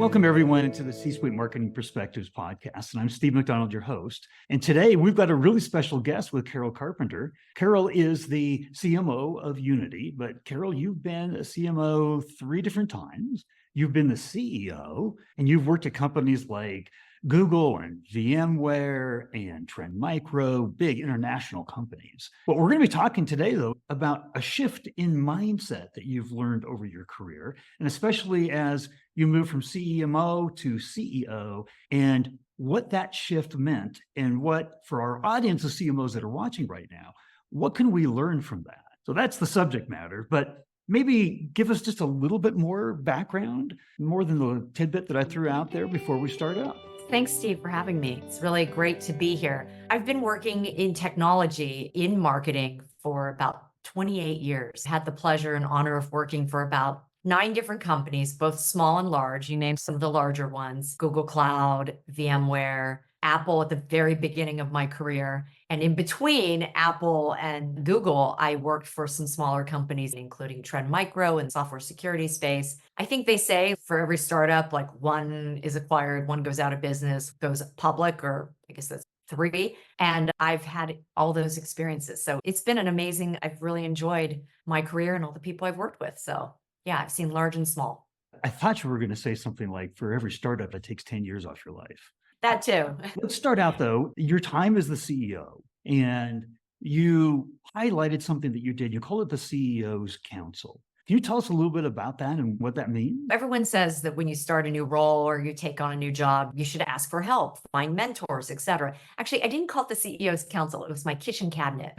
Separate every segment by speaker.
Speaker 1: Welcome, everyone, to the C-Suite Marketing Perspectives podcast. And I'm Steve McDonald, your host. And today we've got a really special guest with Carol Carpenter. Carol is the CMO of Unity. But Carol, you've been a CMO 3 different times. You've been the CEO, and you've worked at companies like Google and VMware and Trend Micro, big international companies. But we're going to be talking today, though, about a shift in mindset that you've learned over your career, and especially as you move from CMO to CEO, and what that shift meant, and what, for our audience of CMOs that are watching right now, what can we learn from that? So that's the subject matter, but maybe give us just a little bit more background, more than the tidbit that I threw out there before we start up.
Speaker 2: Thanks, Steve, for having me. It's really great to be here. I've been working in technology, in marketing for about 28 years. Had the pleasure and honor of working for about 9 different companies, both small and large. You named some of the larger ones: Google Cloud, VMware, Apple at the very beginning of my career. And in between Apple and Google, I worked for some smaller companies, including Trend Micro and software security space. I think they say for every startup, like one is acquired, one goes out of business, goes public, or I guess that's 3. And I've had all those experiences. So it's been I've really enjoyed my career and all the people I've worked with. So yeah, I've seen large and small.
Speaker 1: I thought you were going to say something like, for every startup, it takes 10 years off your life.
Speaker 2: That too.
Speaker 1: Let's start out, though. Your time as the CEO, and you highlighted something that you did. You call it the CEO's Council. Can you tell us a little bit about that and what that means?
Speaker 2: Everyone says that when you start a new role or you take on a new job, you should ask for help, find mentors, etc. Actually, I didn't call it the CEO's Council. It was my kitchen cabinet.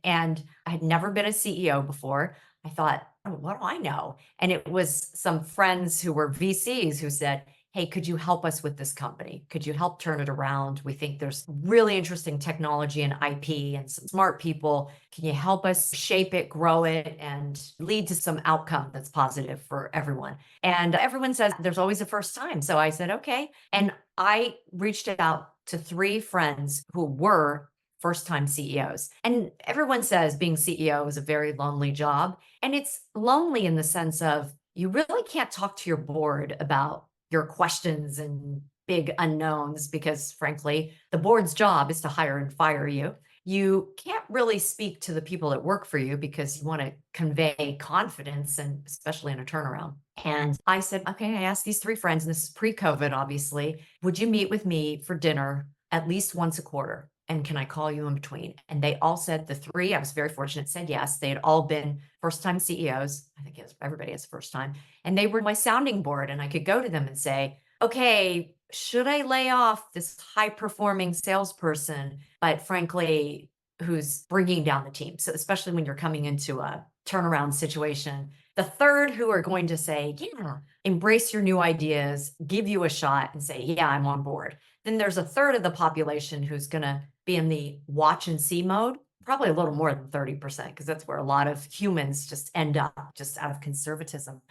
Speaker 2: And I had never been a CEO before. I thought, oh, what do I know? And it was some friends who were VCs who said, hey, could you help us with this company? Could you help turn it around? We think there's really interesting technology and IP and some smart people. Can you help us shape it, grow it, and lead to some outcome that's positive for everyone? And everyone says there's always a first time. So I said, okay. And I reached out to 3 friends who were first-time CEOs. And everyone says being CEO is a very lonely job. And it's lonely in the sense of you really can't talk to your board about your questions and big unknowns because, frankly, the board's job is to hire and fire you. You can't really speak to the people that work for you because you want to convey confidence, and especially in a turnaround. And I said, okay, I asked these 3 friends, and this is pre-COVID, obviously, would you meet with me for dinner at least once a quarter? And can I call you in between? And they all said, the 3, I was very fortunate, said yes. They had all been first-time CEOs. I think everybody has first time. And they were my sounding board. And I could go to them and say, okay, should I lay off this high-performing salesperson, but frankly, who's bringing down the team? So especially when you're coming into a turnaround situation. The third who are going to say, yeah, embrace your new ideas, give you a shot and say, yeah, I'm on board. Then there's a third of the population who's going to be in the watch and see mode, probably a little more than 30%, because that's where a lot of humans just end up, just out of conservatism.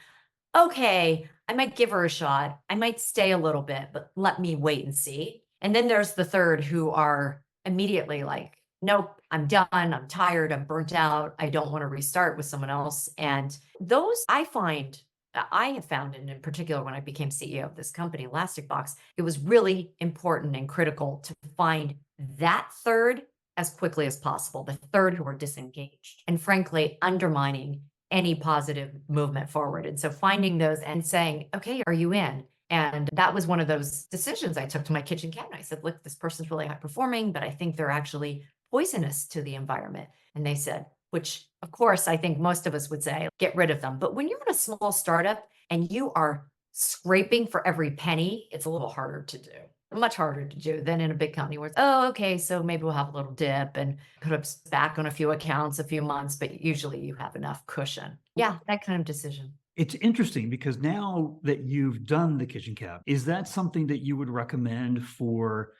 Speaker 2: Okay, I might give her a shot. I might stay a little bit, but let me wait and see. And then there's the third who are immediately like, nope, I'm done. I'm tired. I'm burnt out. I don't want to restart with someone else. And those I have found, and in particular, when I became CEO of this company, Elastic Box, it was really important and critical to find that third as quickly as possible, the third who are disengaged and frankly, undermining any positive movement forward. And so finding those and saying, okay, are you in? And that was one of those decisions I took to my kitchen cabinet. I said, look, this person's really high performing, but I think they're actually poisonous to the environment. And they said, which of course, I think most of us would say, get rid of them. But when you're in a small startup and you are scraping for every penny, it's a little harder to do, much harder to do than in a big company where it's, oh, okay, so maybe we'll have a little dip and put us back on a few accounts, a few months, but usually you have enough cushion. Yeah, that kind of decision.
Speaker 1: It's interesting because now that you've done the kitchen cabinet, is that something that you would recommend for,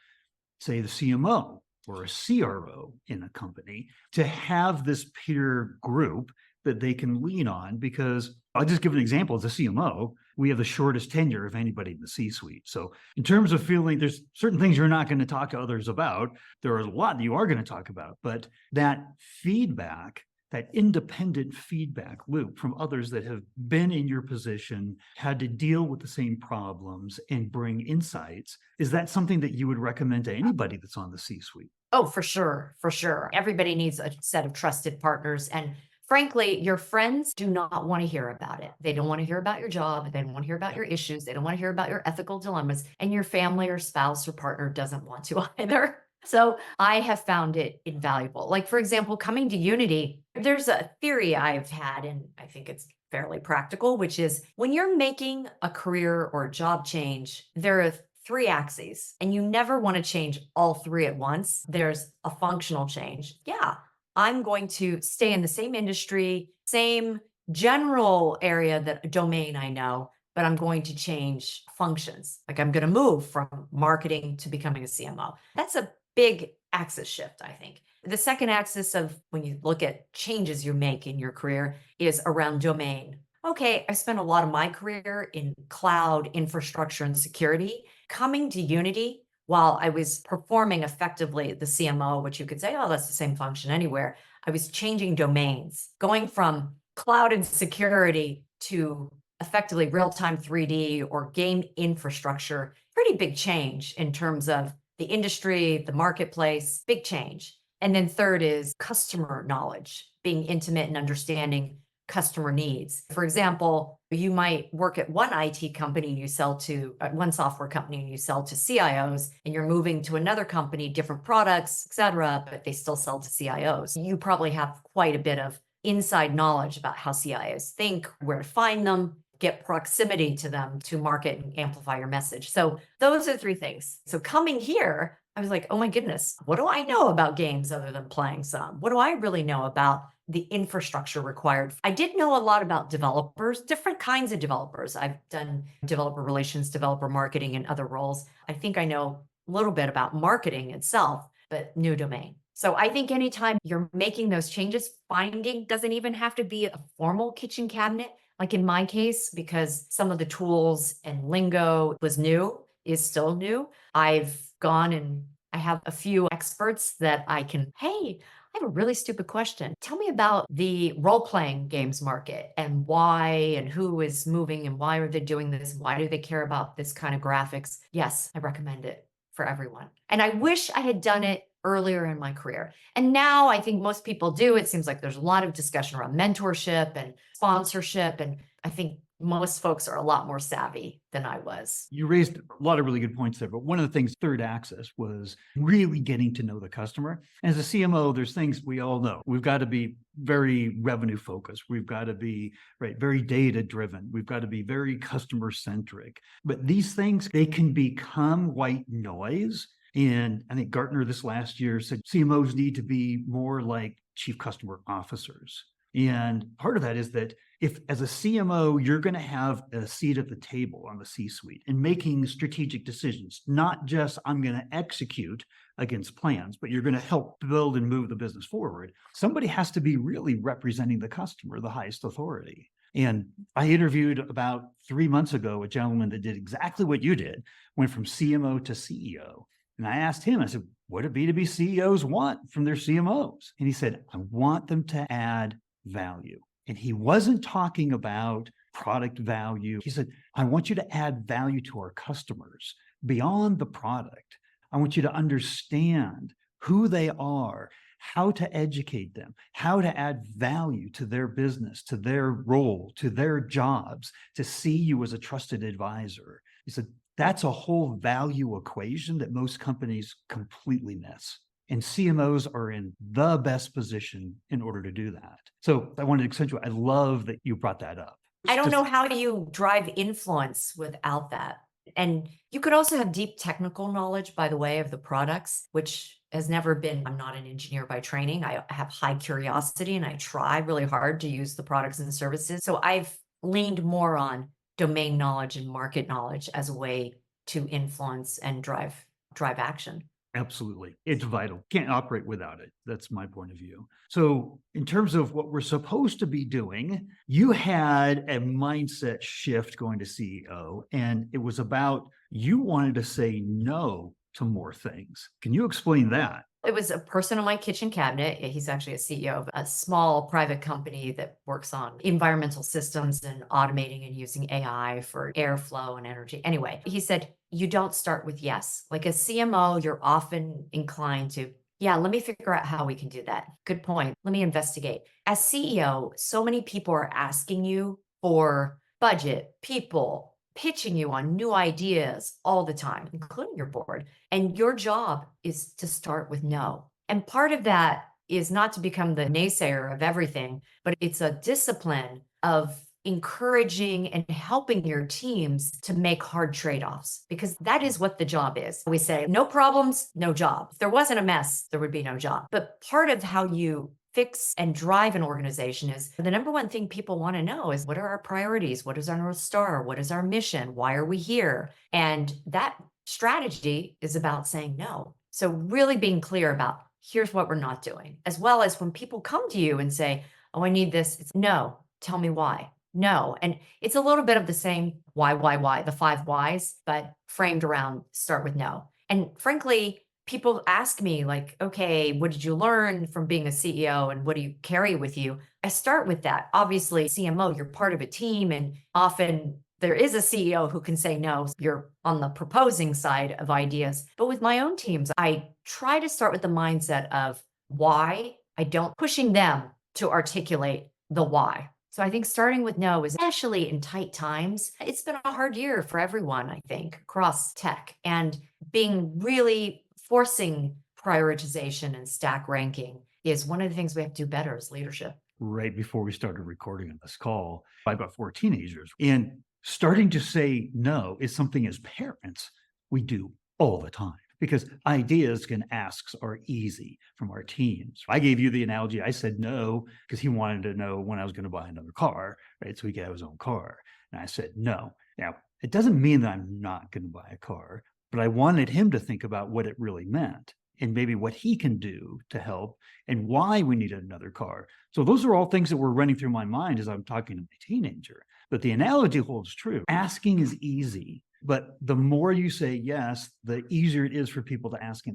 Speaker 1: say, the CMO or a CRO in a company to have this peer group that they can lean on? Because I'll just give an example. As a CMO, we have the shortest tenure of anybody in the C-suite. So in terms of feeling, there's certain things you're not going to talk to others about. There are a lot that you are going to talk about, but that feedback that independent feedback loop from others that have been in your position, had to deal with the same problems and bring insights. Is that something that you would recommend to anybody that's on the C-suite?
Speaker 2: Oh, for sure. For sure. Everybody needs a set of trusted partners. And frankly, your friends do not want to hear about it. They don't want to hear about your job. They don't want to hear about your issues. They don't want to hear about your ethical dilemmas. And your family or spouse or partner doesn't want to either. So I have found it invaluable. Like, for example, coming to Unity, there's a theory I've had, and I think it's fairly practical, which is when you're making a career or a job change, there are three axes, and you never want to change all three at once. There's a functional change. Yeah, I'm going to stay in the same industry, same general area, that domain I know, but I'm going to change functions. Like I'm going to move from marketing to becoming a CMO. That's a big axis shift, I think. The second axis of when you look at changes you make in your career is around domain. Okay, I spent a lot of my career in cloud infrastructure and security. Coming to Unity, while I was performing effectively the CMO, which you could say, oh, that's the same function anywhere, I was changing domains, going from cloud and security to effectively real-time 3D or game infrastructure. Pretty big change in terms of the industry, the marketplace, big change. And then third is customer knowledge, being intimate and understanding customer needs. For example, you might work at one IT company and you sell to one software company and you sell to CIOs, and you're moving to another company, different products, et cetera, but they still sell to CIOs. You probably have quite a bit of inside knowledge about how CIOs think, where to find them, get proximity to them to market and amplify your message. So those are three things. So coming here, I was like, oh my goodness, what do I know about games other than playing some? What do I really know about the infrastructure required? I did know a lot about developers, different kinds of developers. I've done developer relations, developer marketing, and other roles. I think I know a little bit about marketing itself, but new domain. So I think anytime you're making those changes, finding doesn't even have to be a formal kitchen cabinet. Like in my case, because some of the tools and lingo was new, is still new. I've gone and I have a few experts that I can, hey, I have a really stupid question. Tell me about the role-playing games market and why and who is moving and why are they doing this? Why do they care about this kind of graphics? Yes, I recommend it for everyone. And I wish I had done it earlier in my career. And now I think most people do. It seems like there's a lot of discussion around mentorship and sponsorship. And I think most folks are a lot more savvy than I was.
Speaker 1: You raised a lot of really good points there, but one of the things, third axis, was really getting to know the customer. As a CMO, there's things we all know. We've got to be very revenue focused. We've got to be very data driven. We've got to be very customer centric. But these things, they can become white noise. And I think Gartner this last year said CMOs need to be more like chief customer officers. And part of that is that if as a CMO, you're going to have a seat at the table on the C-suite and making strategic decisions, not just I'm going to execute against plans, but you're going to help build and move the business forward. Somebody has to be really representing the customer, the highest authority. And I interviewed about 3 months ago a gentleman that did exactly what you did, went from CMO to CEO. And I asked him, I said, what do B2B CEOs want from their CMOs? And he said, I want them to add value. And he wasn't talking about product value. He said, I want you to add value to our customers beyond the product. I want you to understand who they are, how to educate them, how to add value to their business, to their role, to their jobs, to see you as a trusted advisor. He said, that's a whole value equation that most companies completely miss. And CMOs are in the best position in order to do that. So I wanted to accentuate, I love that you brought that up.
Speaker 2: I don't know how you drive influence without that. And you could also have deep technical knowledge, by the way, of the products, which has never been, I'm not an engineer by training. I have high curiosity and I try really hard to use the products and services. So I've leaned more on domain knowledge and market knowledge as a way to influence and drive action.
Speaker 1: Absolutely. It's vital. Can't operate without it. That's my point of view. So in terms of what we're supposed to be doing, you had a mindset shift going to CEO, and it was about you wanted to say no to more things. Can you explain that?
Speaker 2: It was a person on my kitchen cabinet. He's actually a CEO of a small private company that works on environmental systems and automating and using AI for airflow and energy. Anyway, he said, you don't start with yes. Like a CMO, you're often inclined to, yeah, let me figure out how we can do that. Good point. Let me investigate. As CEO, so many people are asking you for budget, people, pitching you on new ideas all the time, including your board. And your job is to start with no. And part of that is not to become the naysayer of everything, but it's a discipline of encouraging and helping your teams to make hard trade-offs, because that is what the job is. We say, no problems, no job. If there wasn't a mess, there would be no job. But part of how you fix and drive an organization is the number one thing people want to know is, what are our priorities? What is our North Star? What is our mission? Why are we here? And that strategy is about saying no. So really being clear about, here's what we're not doing, as well as when people come to you and say, oh, I need this. It's no, tell me why. No. And it's a little bit of the same why, the 5 whys, but framed around start with no. And frankly, people ask me like, okay, what did you learn from being a CEO and what do you carry with you? I start with that. Obviously, CMO, you're part of a team, and often there is a CEO who can say no. You're on the proposing side of ideas. But with my own teams, I try to start with the mindset of why. I don't pushing them to articulate the why. So I think starting with no is, especially in tight times, it's been a hard year for everyone, I think, across tech, and being really forcing prioritization and stack ranking is one of the things we have to do better as leadership.
Speaker 1: Right before we started recording on this call, I've got 4 teenagers, and starting to say no is something as parents we do all the time, because ideas and asks are easy from our teams. I gave you the analogy. I said no because he wanted to know when I was going to buy another car, right? So he could have his own car. And I said no. Now, it doesn't mean that I'm not going to buy a car, but I wanted him to think about what it really meant and maybe what he can do to help and why we needed another car. So those are all things that were running through my mind as I'm talking to my teenager. But the analogy holds true. Asking is easy, but the more you say yes, the easier it is for people to ask.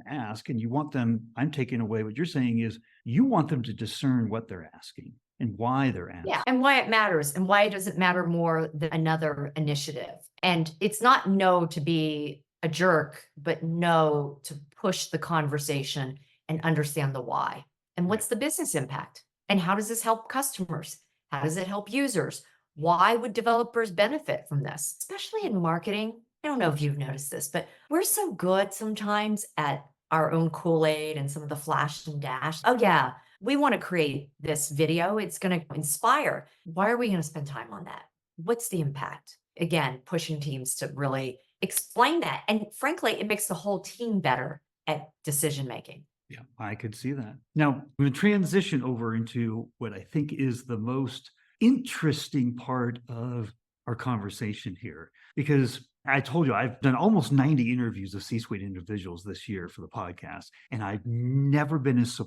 Speaker 1: And you want them, I'm taking away what you're saying is, you want them to discern what they're asking and why they're asking.
Speaker 2: Yeah, and why it matters, and why it doesn't matter more than another initiative. And it's not no to be a jerk, but no to push the conversation and understand the why. And what's the business impact? And how does this help customers? How does it help users? Why would developers benefit from this? Especially in marketing. I don't know if you've noticed this, but we're so good sometimes at our own Kool-Aid and some of the flash and dash. Oh yeah, we want to create this video. It's going to inspire. Why are we going to spend time on that? What's the impact? Again, pushing teams to really explain that. And frankly, it makes the whole team better at decision making.
Speaker 1: Yeah, I could see that. Now, I'm going to transition over into what I think is the most interesting part of our conversation here, because I told you I've done almost 90 interviews of C-suite individuals this year for the podcast, and I've never been as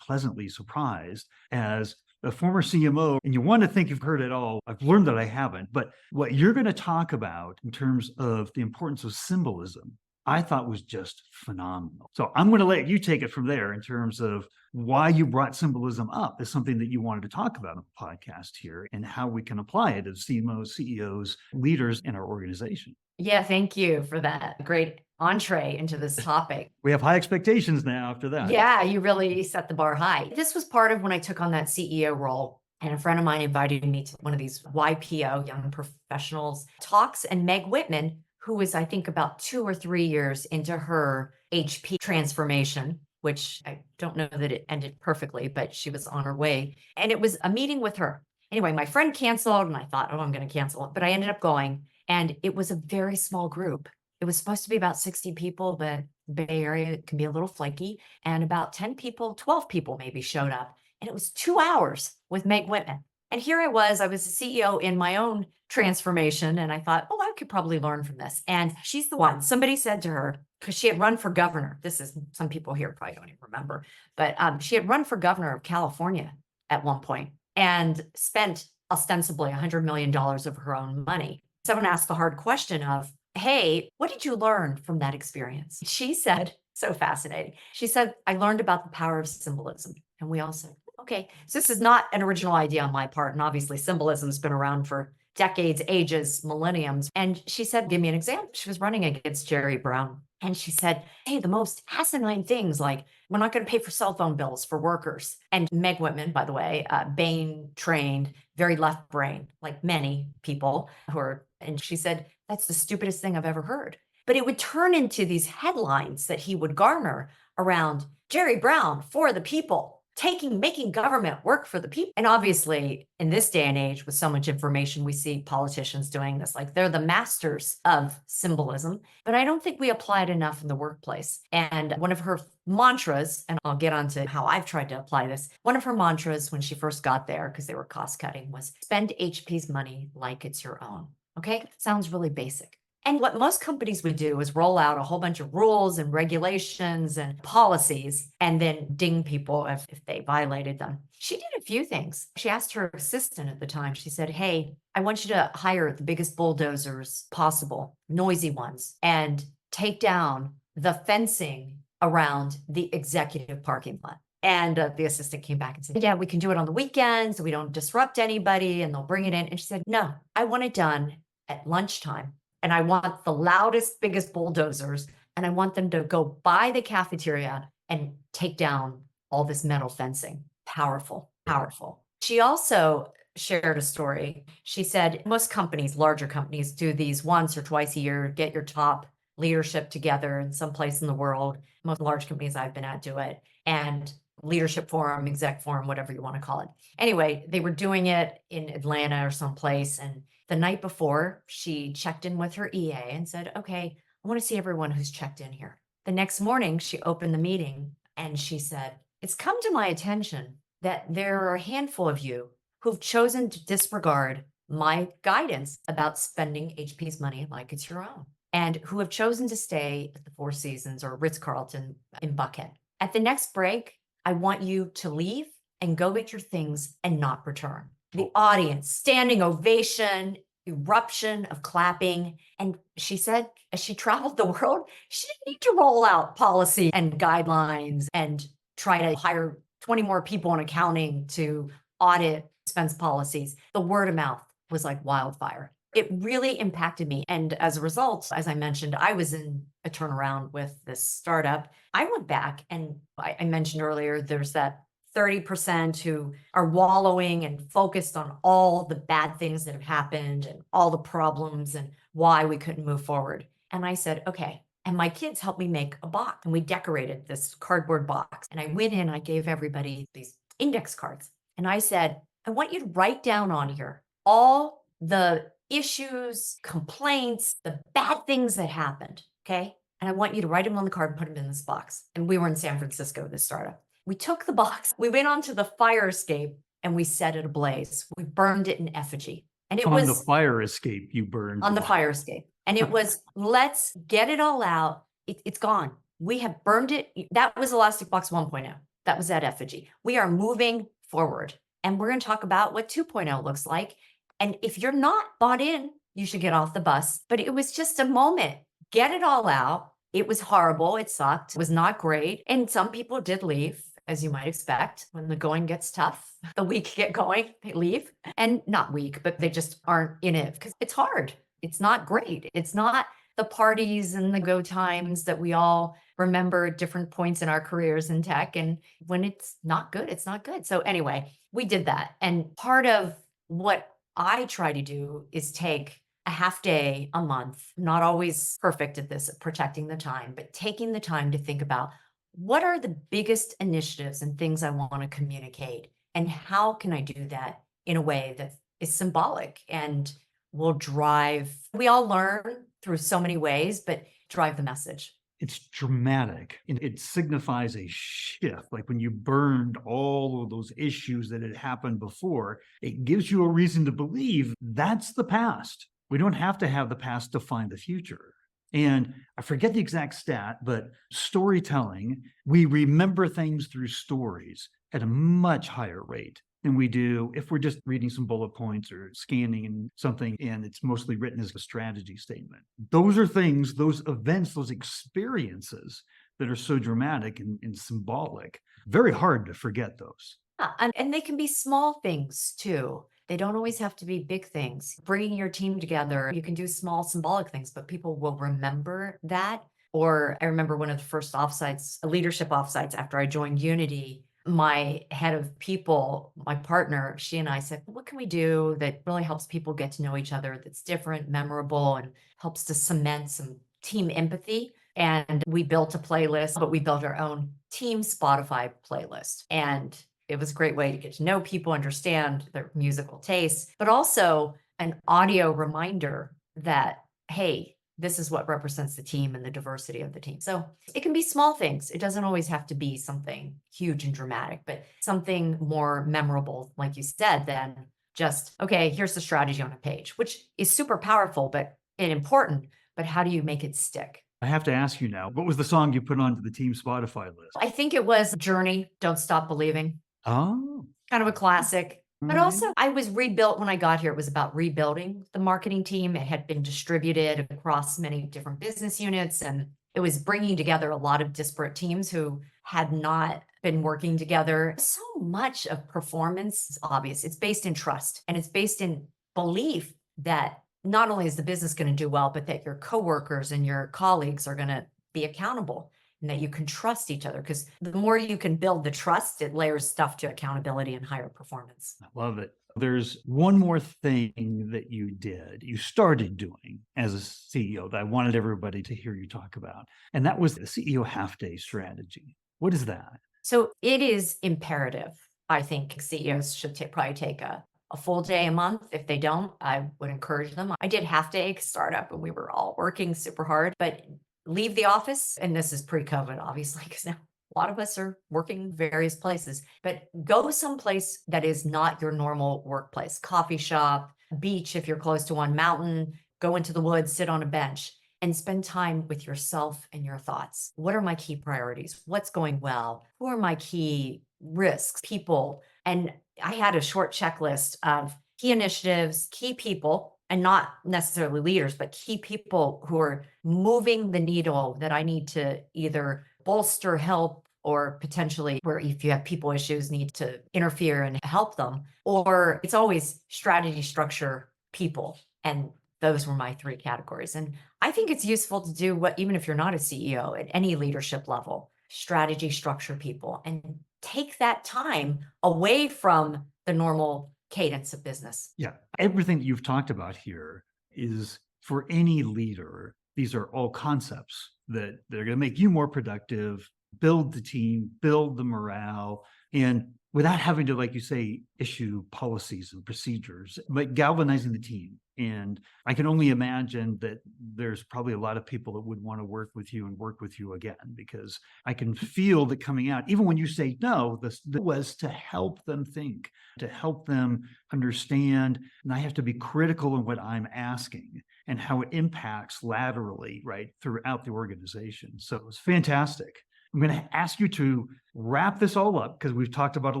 Speaker 1: pleasantly surprised as a former CMO. And you want to think you've heard it all. I've learned that I haven't. But what you're going to talk about in terms of the importance of symbolism, I thought was just phenomenal. So I'm going to let you take it from there in terms of why you brought symbolism up as something that you wanted to talk about on the podcast here, and how we can apply it as CMOs, CEOs, leaders in our organization.
Speaker 2: Yeah, thank you for that great entree into this topic.
Speaker 1: We have high expectations now after that.
Speaker 2: Yeah, you really set the bar high. This was part of when I took on that CEO role. And a friend of mine invited me to one of these YPO, Young Professionals talks, and Meg Whitman, who was, I think, about 2 or 3 years into her HP transformation, which I don't know that it ended perfectly, but she was on her way. And it was a meeting with her. Anyway, my friend canceled, and I thought, oh, I'm going to cancel it. But I ended up going, and it was a very small group. It was supposed to be about 60 people, but the Bay Area can be a little flaky. And about 10 people, 12 people maybe showed up. And it was 2 hours with Meg Whitman. And here I was a CEO in my own transformation. And I thought, oh, I could probably learn from this. And she's the one. Somebody said to her, because she had run for governor. This is, some people here probably don't even remember, but she had run for governor of California at one point and spent ostensibly $100 million of her own money. Someone asked the hard question of, hey, what did you learn from that experience? She said, So fascinating. She said, I learned about the power of symbolism. And we all said, okay, so this is not an original idea on my part. And obviously, symbolism has been around for decades, ages, millenniums. And she said, give me an example. She was running against Jerry Brown. And she said, hey, the most asinine things like we're not going to pay for cell phone bills for workers. And Meg Whitman, by the way, Bain trained, very left brain, like many people who are. And she said, that's the stupidest thing I've ever heard. But it would turn into these headlines that he would garner around Jerry Brown for the people, making government work for the people. And obviously, in this day and age, with so much information, we see politicians doing this, like they're the masters of symbolism. But I don't think we apply it enough in the workplace. And one of her mantras, and I'll get onto how I've tried to apply this, one of her mantras when she first got there, because they were cost cutting, was spend HP's money like it's your own. Okay, sounds really basic. And what most companies would do is roll out a whole bunch of rules and regulations and policies and then ding people if they violated them. She did a few things. She asked her assistant at the time, she said, hey, I want you to hire the biggest bulldozers possible, noisy ones, and take down the fencing around the executive parking lot. And the assistant came back and said, yeah, we can do it on the weekends. So we don't disrupt anybody and they'll bring it in. And she said, no, I want it done at lunchtime. And I want the loudest, biggest bulldozers, and I want them to go by the cafeteria and take down all this metal fencing. Powerful, powerful. She also shared a story. She said, most companies, larger companies, do these once or twice a year, get your top leadership together in some place in the world. Most large companies I've been at do it. And leadership forum, exec forum, whatever you want to call it. Anyway, they were doing it in Atlanta or someplace. And the night before, she checked in with her EA and said, okay, I want to see everyone who's checked in here. The next morning, she opened the meeting and she said, it's come to my attention that there are a handful of you who've chosen to disregard my guidance about spending HP's money like it's your own, and who have chosen to stay at the Four Seasons or Ritz-Carlton in Buckhead. At the next break, I want you to leave and go get your things and not return. The audience, standing ovation, eruption of clapping. And she said, as she traveled the world, she didn't need to roll out policy and guidelines and try to hire 20 more people in accounting to audit expense policies. The word of mouth was like wildfire. It really impacted me. And as a result, as I mentioned, I was in a turnaround with this startup. I went back and I mentioned earlier, there's that 30% who are wallowing and focused on all the bad things that have happened and all the problems and why we couldn't move forward. And I said, okay. And my kids helped me make a box and we decorated this cardboard box. And I went in, I gave everybody these index cards. And I said, I want you to write down on here all the issues, complaints, the bad things that happened. Okay. And I want you to write them on the card and put them in this box. And we were in San Francisco, this startup. We took the box, we went onto the fire escape and we set it ablaze. We burned it in effigy. And it was
Speaker 1: on the fire escape you burned.
Speaker 2: On the fire escape. And it was, let's get it all out. It's gone. We have burned it. That was Elastic Box 1.0. That was that effigy. We are moving forward. And we're going to talk about what 2.0 looks like. And if you're not bought in, you should get off the bus. But it was just a moment. Get it all out. It was horrible. It sucked. It was not great. And some people did leave, as you might expect. When the going gets tough, the weak get going, they leave. And not weak, but they just aren't in it because it's hard. It's not great. It's not the parties and the go times that we all remember at different points in our careers in tech. And when it's not good, it's not good. So anyway, we did that. And part of what I try to do is take a half day a month, not always perfect at this, at protecting the time, but taking the time to think about what are the biggest initiatives and things I want to communicate, and how can I do that in a way that is symbolic and will drive, we all learn through so many ways, but drive the message.
Speaker 1: It's dramatic and it signifies a shift. Like when you burned all of those issues that had happened before, it gives you a reason to believe that's the past. We don't have to have the past define the future. And I forget the exact stat, but storytelling, we remember things through stories at a much higher rate than we do if we're just reading some bullet points or scanning and something, and it's mostly written as a strategy statement. Those are things, those events, those experiences that are so dramatic and symbolic. Very hard to forget those.
Speaker 2: And they can be small things too. They don't always have to be big things. Bringing your team together, you can do small symbolic things, but people will remember that. Or I remember one of the first offsites, leadership offsites after I joined Unity, my head of people, my partner, she and I said, what can we do that really helps people get to know each other, that's different, memorable, and helps to cement some team empathy? And we built a playlist, but we built our own team Spotify playlist. And it was a great way to get to know people, understand their musical tastes, but also an audio reminder that, hey, this is what represents the team and the diversity of the team. So it can be small things. It doesn't always have to be something huge and dramatic, but something more memorable, like you said, than just, okay, here's the strategy on a page, which is super powerful and important, but how do you make it stick?
Speaker 1: I have to ask you now, what was the song you put onto the team Spotify list?
Speaker 2: I think it was Journey, Don't Stop Believing.
Speaker 1: Oh,
Speaker 2: Kind of a classic. But also, I was rebuilt when I got here. It was about rebuilding the marketing team. It had been distributed across many different business units, and it was bringing together a lot of disparate teams who had not been working together. So much of performance is obvious. It's based in trust, and it's based in belief that not only is the business going to do well, but that your coworkers and your colleagues are going to be accountable, and that you can trust each other. Because the more you can build the trust, it layers stuff to accountability and higher performance.
Speaker 1: I love it. There's one more thing that you started doing as a CEO that I wanted everybody to hear you talk about. And that was the CEO half-day strategy. What is that?
Speaker 2: So it is imperative. I think CEOs should probably take a full day a month. If they don't, I would encourage them. I did half day startup and we were all working super hard, but leave the office. And this is pre-COVID, obviously, because now a lot of us are working various places, but go someplace that is not your normal workplace, coffee shop, beach, if you're close to one, mountain, go into the woods, sit on a bench and spend time with yourself and your thoughts. What are my key priorities? What's going well? Who are my key risks, people? And I had a short checklist of key initiatives, key people, and not necessarily leaders, but key people who are moving the needle that I need to either bolster, help, or potentially where if you have people issues, need to interfere and help them. Or it's always strategy, structure, people. And those were my three categories. And I think it's useful to do what, even if you're not a CEO at any leadership level, strategy, structure, people, and take that time away from the normal cadence of business.
Speaker 1: Yeah. Everything that you've talked about here is for any leader. These are all concepts that they're going to make you more productive, build the team, build the morale, and without having to, like you say, issue policies and procedures, but galvanizing the team. And I can only imagine that there's probably a lot of people that would want to work with you and work with you again, because I can feel that coming out, even when you say no, this was to help them think, to help them understand. And I have to be critical in what I'm asking and how it impacts laterally, right, throughout the organization. So it was fantastic. I'm going to ask you to wrap this all up because we've talked about a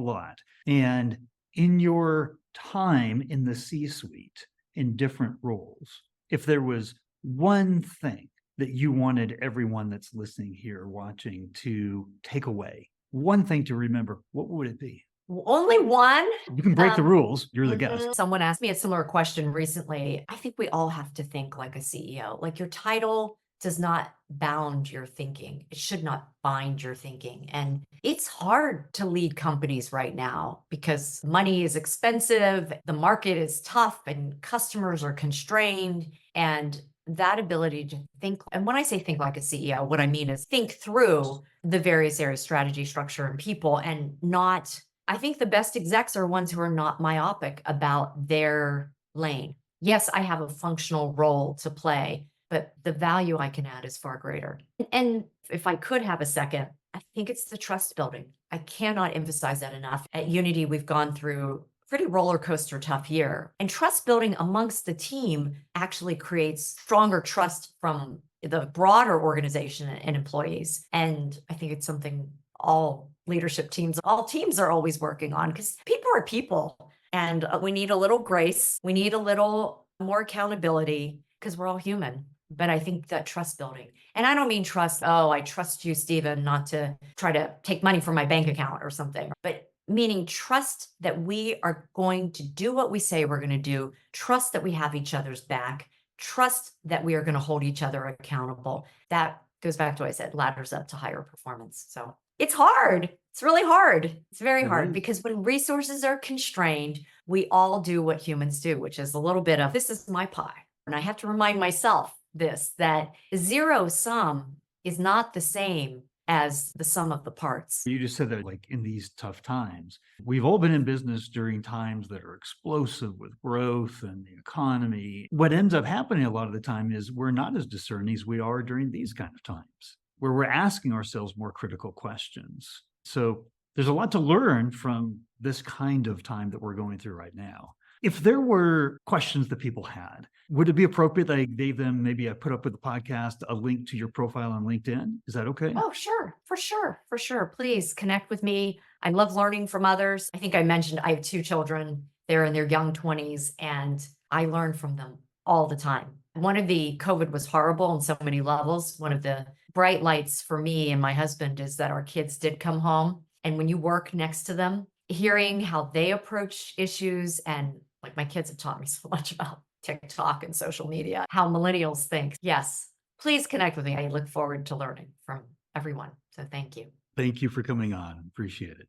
Speaker 1: lot. And in your time in the C-suite, in different roles, if there was one thing that you wanted everyone that's listening here, watching, to take away, one thing to remember, what would it be?
Speaker 2: Only one?
Speaker 1: You can break the rules. You're the guest.
Speaker 2: Someone asked me a similar question recently. I think we all have to think like a CEO. Like your title does not bound your thinking. It should not bind your thinking. And it's hard to lead companies right now because money is expensive, the market is tough, and customers are constrained. And that ability to think, and when I say think like a CEO, what I mean is think through the various areas, strategy, structure, and people, and not, I think the best execs are ones who are not myopic about their lane. Yes, I have a functional role to play, but the value I can add is far greater. And if I could have a second, I think it's the trust building. I cannot emphasize that enough. At Unity, we've gone through a pretty roller coaster tough year, and trust building amongst the team actually creates stronger trust from the broader organization and employees. And I think it's something all leadership teams, all teams are always working on, because people are people, and we need a little grace. We need a little more accountability because we're all human. But I think that trust building, and I don't mean trust, oh, I trust you, Stephen, not to try to take money from my bank account or something, but meaning trust that we are going to do what we say we're going to do, trust that we have each other's back, trust that we are going to hold each other accountable. That goes back to what I said, ladders up to higher performance. So it's hard. It's really hard. It's very
Speaker 1: It
Speaker 2: hard
Speaker 1: is.
Speaker 2: because when resources are constrained, we all do what humans do, which is a little bit of this is my pie. And I have to remind myself this, that zero sum is not the same as the sum of the parts.
Speaker 1: You just said that like in these tough times, we've all been in business during times that are explosive with growth and the economy. What ends up happening a lot of the time is we're not as discerning as we are during these kind of times, where we're asking ourselves more critical questions. So there's a lot to learn from this kind of time that we're going through right now. If there were questions that people had, would it be appropriate that I gave them, maybe I put up with the podcast, a link to your profile on LinkedIn? Is that okay?
Speaker 2: Oh, sure, for sure, for sure. Please connect with me. I love learning from others. I think I mentioned I have 2 children. They're in their young 20s, and I learn from them all the time. One of the COVID was horrible on so many levels. One of the bright lights for me and my husband is that our kids did come home. And when you work next to them, hearing how they approach issues, and like my kids have taught me so much about TikTok and social media, how millennials think. Yes, please connect with me. I look forward to learning from everyone. So thank you.
Speaker 1: Thank you for coming on. Appreciate it.